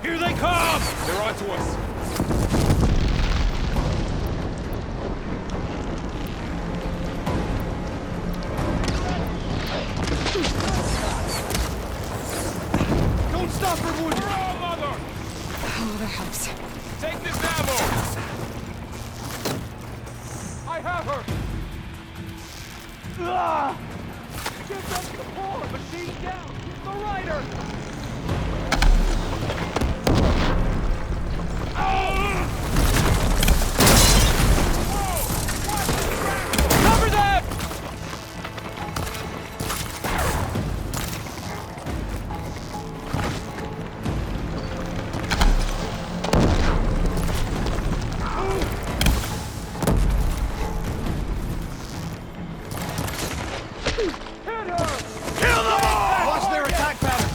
Here they come! They're onto us. Don't stop her, would you? Hurrah, mother! Oh, that helps. Take this ammo! I have her! Give them support! Machine down! The rider! Cover them! Hit her! Kill them all! Watch their attack pattern!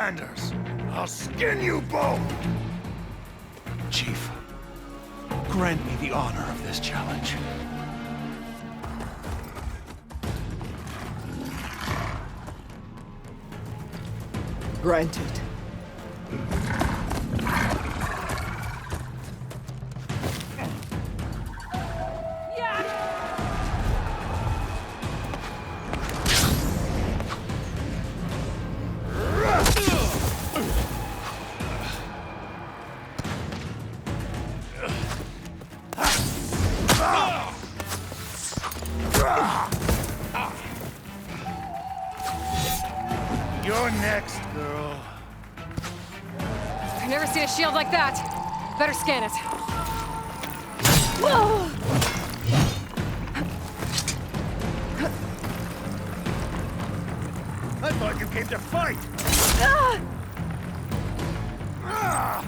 Outlanders! I'll skin you both! Chief, grant me the honor of this challenge. Granted. You're next, girl. I've never seen a shield like that. Better scan it. Whoa! I thought you came to fight! Ah! Ah!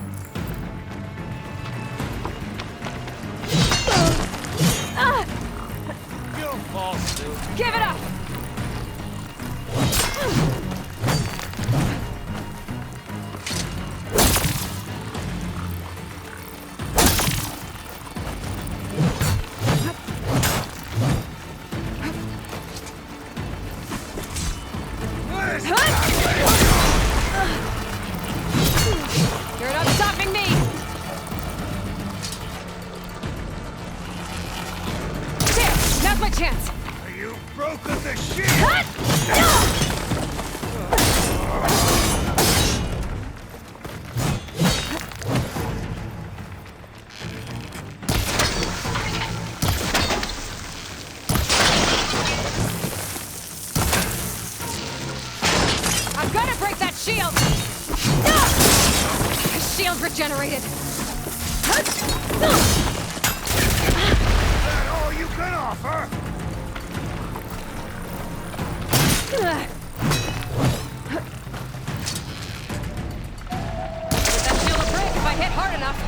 Ah! You'll fall soon. Give it up! You're not stopping me! There! Now's my chance! You've broken the shield! Cut! I'm gonna break that shield! The shield's regenerated! Is that all you can offer? That shield will break if I hit hard enough.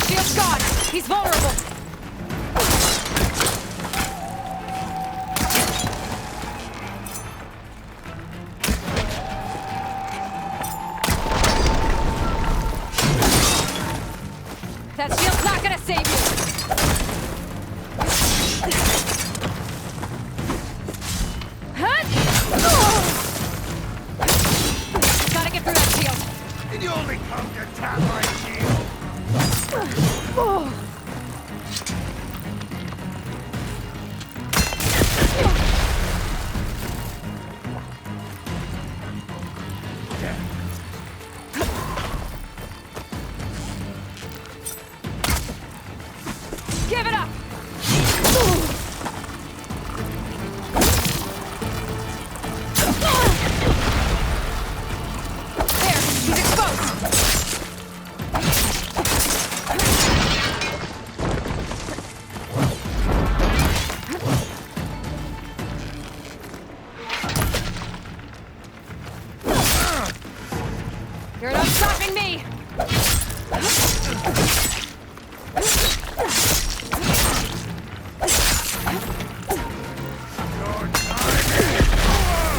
Shield's gone. He's vulnerable. That shield's not gonna save you. Gotta get through that shield. Did you only come to tap my shield? Give it up! There, he's exposed! You're not stopping me! Your time is over!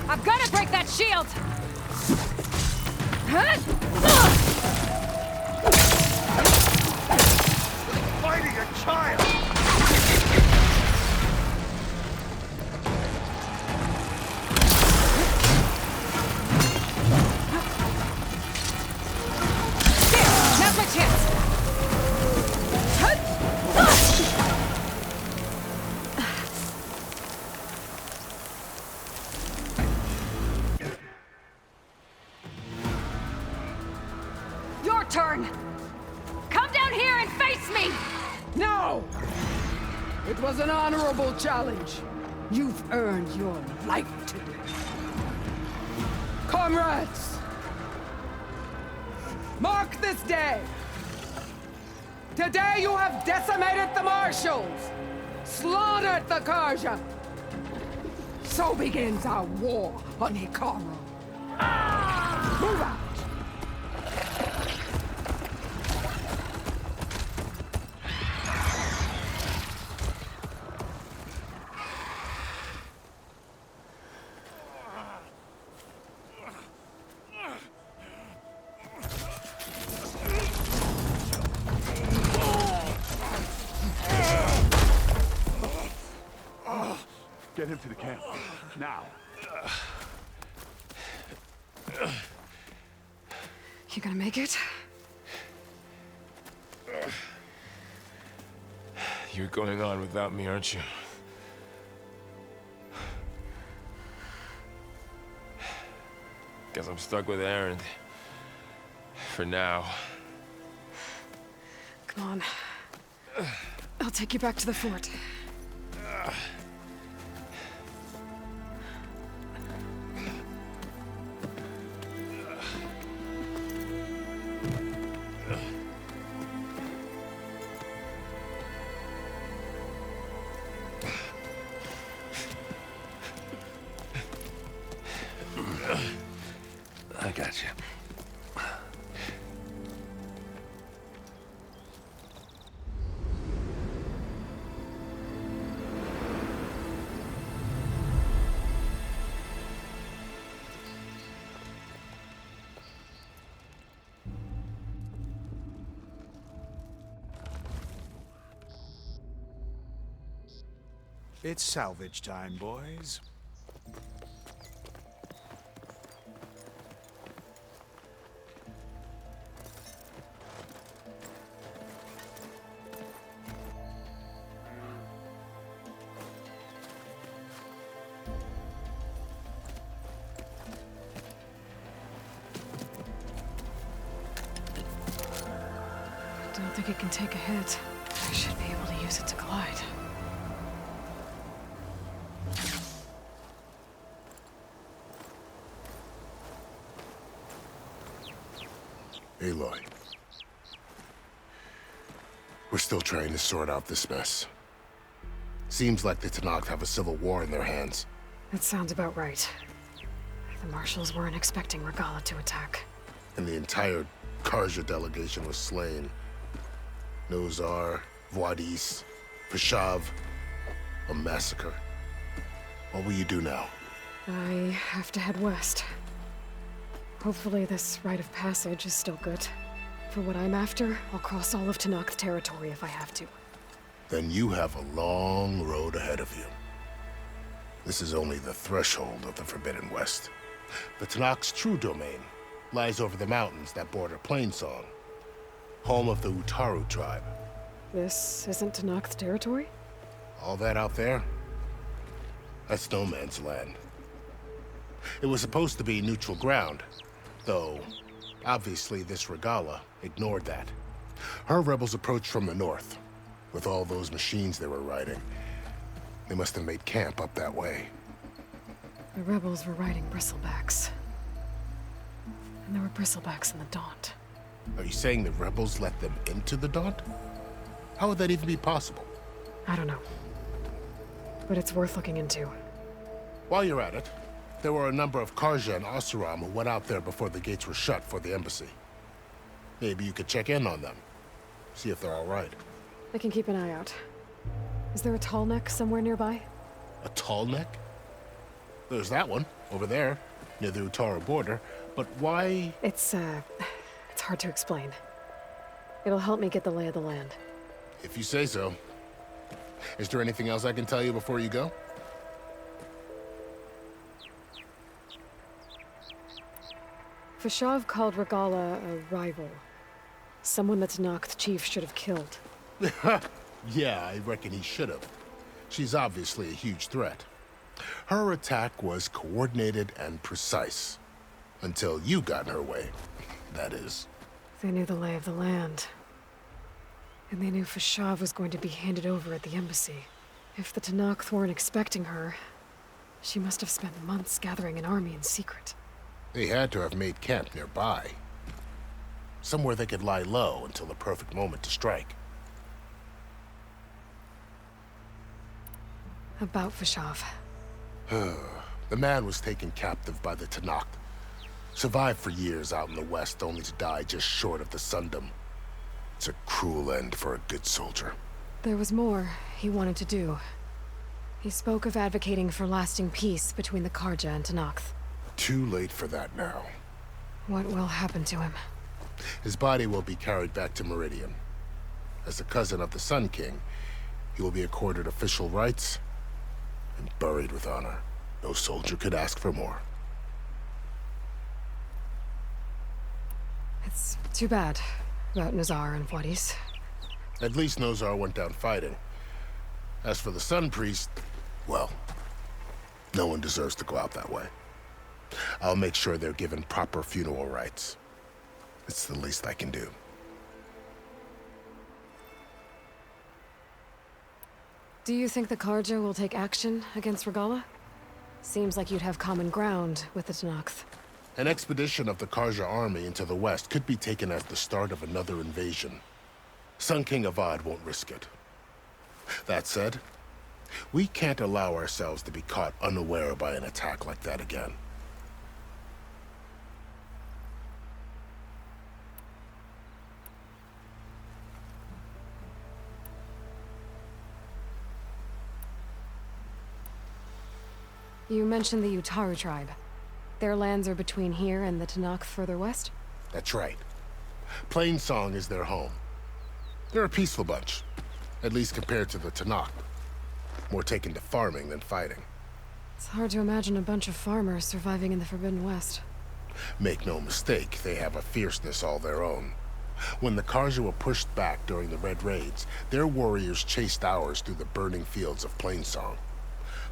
I'm gonna break that shield! Fighting a child! There! Now's my chance! Your turn! Come down here and face me! No! It was an honorable challenge. You've earned your life today. Comrades! Mark this day Today you have decimated the Marshals, slaughtered the Karja. So begins our war on Hikaru. Move out! Get him to the camp. Now. You gonna make it? You're going on without me, aren't you? Guess I'm stuck with Erend. For now. Come on. I'll take you back to the fort. I got you. It's salvage time, boys. I don't think it can take a hit. I should be able to use it to glide. Aloy. We're still trying to sort out this mess. Seems like the Tenakth have a civil war in their hands. That sounds about right. The Marshals weren't expecting Regalla to attack. And the entire Karja delegation was slain. Nozar, Vuadis, Fashav. A massacre. What will you do now? I have to head west. Hopefully this rite of passage is still good. For what I'm after, I'll cross all of Tenakth territory if I have to. Then you have a long road ahead of you. This is only the threshold of the Forbidden West. The Tenakth's true domain lies over the mountains that border Plainsong, home of the Utaru tribe. This isn't Tenakth territory? All that out there? That's no man's land. It was supposed to be neutral ground, though obviously this Regalla ignored that. Her rebels approached from the north, with all those machines they were riding. They must have made camp up that way. The rebels were riding bristlebacks. And there were bristlebacks in the Daunt. Are you saying the rebels let them into the Daunt? How would that even be possible? I don't know. But it's worth looking into. While you're at it, there were a number of Karja and Oseram who went out there before the gates were shut for the embassy. Maybe you could check in on them. See if they're all right. I can keep an eye out. Is there a tall neck somewhere nearby? A tall neck? There's that one, over there, near the Utaru border. But why? It's hard to explain. It'll help me get the lay of the land. If you say so. Is there anything else I can tell you before you go? Fashav called Regalla a rival. Someone that Tenakth chief should have killed. Yeah, I reckon he should have. She's obviously a huge threat. Her attack was coordinated and precise. Until you got in her way, that is. They knew the lay of the land. And they knew Fashav was going to be handed over at the embassy. If the Tenakth weren't expecting her, she must have spent months gathering an army in secret. They had to have made camp nearby. Somewhere they could lie low until the perfect moment to strike. About Fashav. The man was taken captive by the Tenakth. Survived for years out in the west, only to die just short of the Sundom. It's a cruel end for a good soldier. There was more he wanted to do. He spoke of advocating for lasting peace between the Karja and Tenakth. Too late for that now. What will happen to him? His body will be carried back to Meridian. As a cousin of the Sun King, he will be accorded official rights and buried with honor. No soldier could ask for more. It's too bad about Nazar and Wadis. At least Nozar went down fighting. As for the Sun Priest, well, no one deserves to go out that way. I'll make sure they're given proper funeral rites. It's the least I can do. Do you think the Karja will take action against Regalla? Seems like you'd have common ground with the Tenakth. An expedition of the Karja army into the west could be taken as the start of another invasion. Sun King Avad won't risk it. That said, we can't allow ourselves to be caught unaware by an attack like that again. You mentioned the Utaru tribe. Their lands are between here and the Tenakth further west? That's right. Plainsong is their home. They're a peaceful bunch, at least compared to the Tenakth. More taken to farming than fighting. It's hard to imagine a bunch of farmers surviving in the Forbidden West. Make no mistake, they have a fierceness all their own. When the Karja were pushed back during the Red Raids, their warriors chased ours through the burning fields of Plainsong.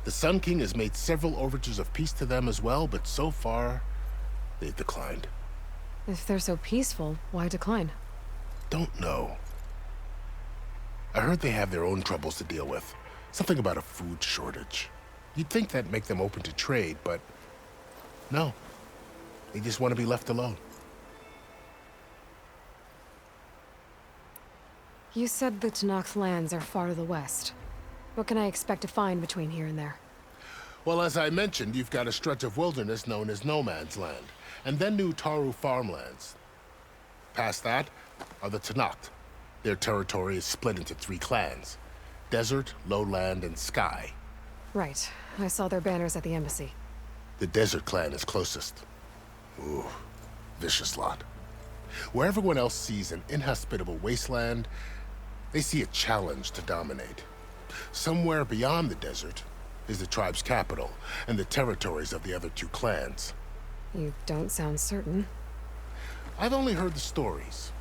The Sun King has made several overtures of peace to them as well, but so far, they've declined. If they're so peaceful, why decline? Don't know. I heard they have their own troubles to deal with. Something about a food shortage. You'd think that'd make them open to trade, but no. They just want to be left alone. You said the Tenakth lands are far to the west. What can I expect to find between here and there? Well, as I mentioned, you've got a stretch of wilderness known as No Man's Land, and then new Utaru farmlands. Past that are the Tenakth. Their territory is split into 3 clans: Desert, Lowland, and Sky. Right. I saw their banners at the embassy. The Desert clan is closest. Ooh, vicious lot. Where everyone else sees an inhospitable wasteland, they see a challenge to dominate. Somewhere beyond the desert is the tribe's capital and the territories of the other 2 clans. You don't sound certain. I've only heard the stories.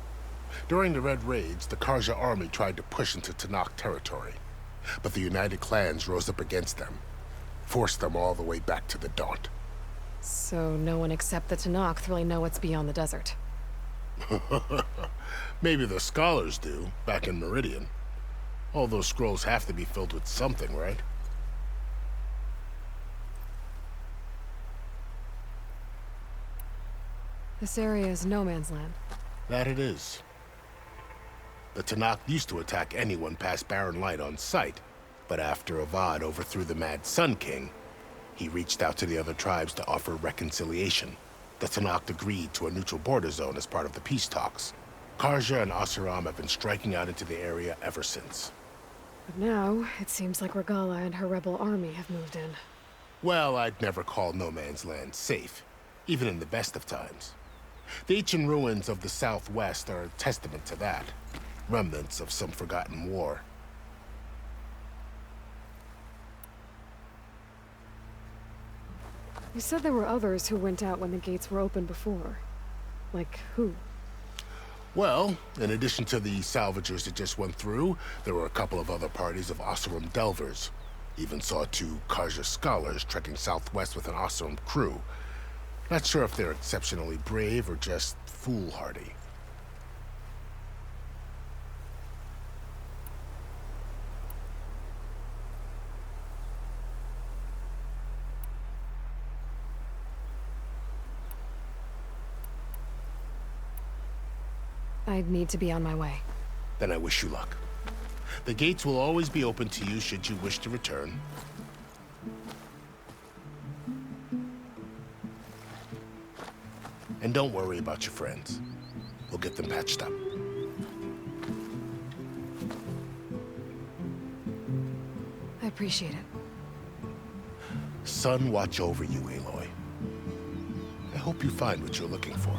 During the Red Raids, the Karja army tried to push into Tenakth territory, but the United Clans rose up against them, forced them all the way back to the Daunt. So no one except the Tenakth really know what's beyond the desert. Maybe the scholars do, back in Meridian. All those scrolls have to be filled with something, right? This area is no man's land. That it is. The Tenakth used to attack anyone past Barren Light on sight, but after Avad overthrew the Mad Sun King, he reached out to the other tribes to offer reconciliation. The Tenakth agreed to a neutral border zone as part of the peace talks. Karja and Oseram have been striking out into the area ever since. But now, it seems like Regalla and her rebel army have moved in. Well, I'd never call No Man's Land safe, even in the best of times. The ancient ruins of the Southwest are a testament to that. Remnants of some forgotten war. You said there were others who went out when the gates were open before. Like who? Well, in addition to the salvagers that just went through, there were a couple of other parties of Oseram delvers. Even saw 2 Karja scholars trekking southwest with an Oseram crew. Not sure if they're exceptionally brave or just foolhardy. I'd need to be on my way. Then I wish you luck. The gates will always be open to you should you wish to return. And don't worry about your friends. We'll get them patched up. I appreciate it. Sun watch over you, Aloy. I hope you find what you're looking for.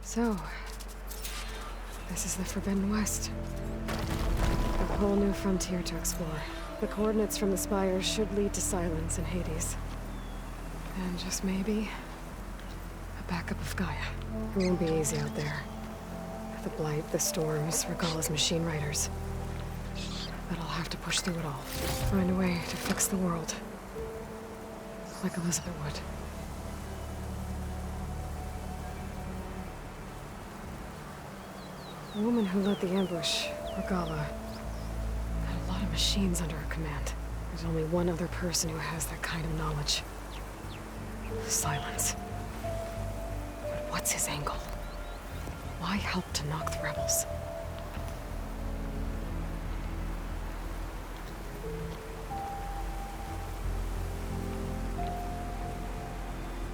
So, this is the Forbidden West. A whole new frontier to explore. The coordinates from the spires should lead to Silence and Hades. And just maybe, a backup of Gaia. It won't be easy out there. The Blight, the Storms, Regalla's machine riders. But I'll have to push through it all. Find a way to fix the world. Like Elizabeth would. The woman who led the ambush, Regalla, had a lot of machines under her command. There's only one other person who has that kind of knowledge. Silence. But what's his angle? Why help to knock the rebels?